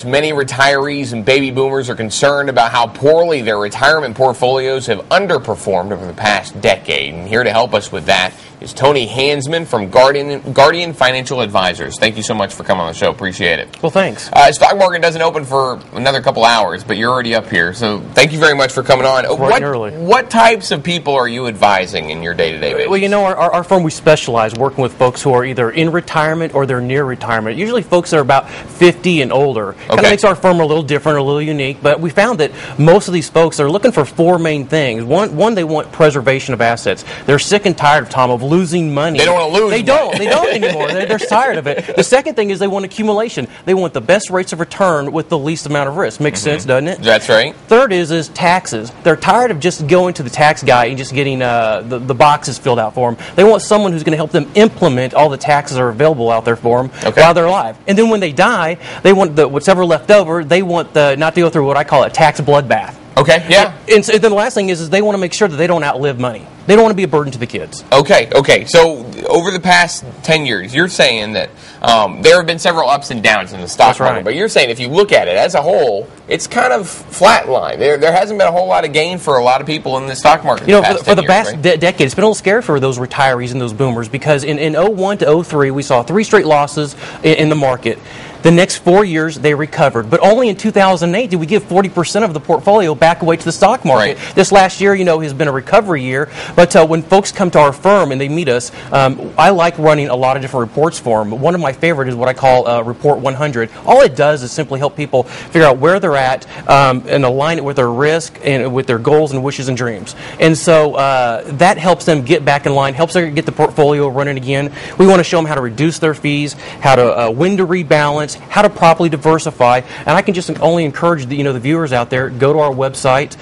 Many retirees and baby boomers are concerned about how poorly their retirement portfolios have underperformed over the past decade. And here to help us with that is Tony Hansmann from Guardian Financial Advisors. Thank you so much for coming on the show. Appreciate it. Well, thanks. Stock market doesn't open for another couple hours, but you're already up here. So thank you very much for coming on. What types of people are you advising in your day-to-day basis? Well, you know, our firm, we specialize working with folks who are either in retirement or they're near retirement. Usually folks that are about 50 and older. Kind of makes our firm a little different, a little unique, but we found that most of these folks are looking for four main things. One, they want preservation of assets. They're sick and tired, Tom, of losing money. They don't want to lose money. They don't anymore. They're tired of it. The second thing is they want accumulation. They want the best rates of return with the least amount of risk. Makes sense, doesn't it? That's right. Third is taxes. They're tired of just going to the tax guy and just getting the boxes filled out for them. They want someone who's going to help them implement all the taxes that are available out there for them while they're alive. And then when they die, they want what's ever left over. They want not to go through what I call a tax bloodbath. Okay, yeah. And then the last thing is they want to make sure that they don't outlive money. They don't want to be a burden to the kids. Okay. So over the past 10 years, you're saying that there have been several ups and downs in the stock market. Right. But you're saying if you look at it as a whole, it's kind of flatlined. There hasn't been a whole lot of gain for a lot of people in the stock market. You know, for the past decade, it's been a little scary for those retirees and those boomers because in 01 to 03, we saw 3 straight losses in the market. The next 4 years, they recovered. But only in 2008 did we give 40% of the portfolio back away to the stock market. Right. This last year, you know, has been a recovery year. But when folks come to our firm and they meet us, I like running a lot of different reports for them. One of my favorite is what I call Report 100. All it does is simply help people figure out where they're at and align it with their risk and with their goals and wishes and dreams. And so that helps them get back in line, helps them get the portfolio running again. We want to show them how to reduce their fees, how to when to rebalance, how to properly diversify, and I can just only encourage the viewers out there, go to our website,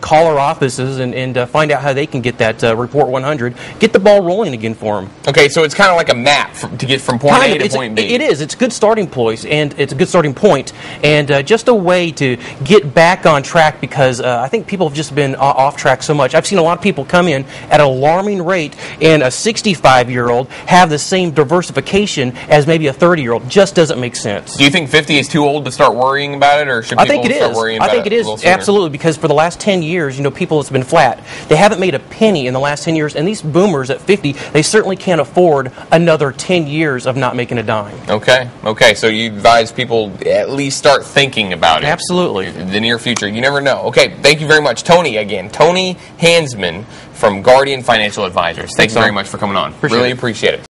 call our offices, and find out how they can get that Report 100, get the ball rolling again for them. Okay, so it's kind of like a map to get from point A to point B. It is. It's a good starting point, and just a way to get back on track because I think people have just been off track so much. I've seen a lot of people come in at an alarming rate, and a 65-year-old have the same diversification as maybe a 30-year-old. Just doesn't make sense. Do you think 50 is too old to start worrying about it, or should people start worrying about it? I think it is, absolutely, because for the last 10 years, people, it's been flat. They haven't made a penny in the last 10 years, and these boomers at 50, they certainly can't afford another 10 years of not making a dime. Okay, so you advise people at least start thinking about it. Absolutely. The near future. You never know. Okay, thank you very much. Tony Hansmann from Guardian Financial Advisors. Thanks very much for coming on. Really appreciate it.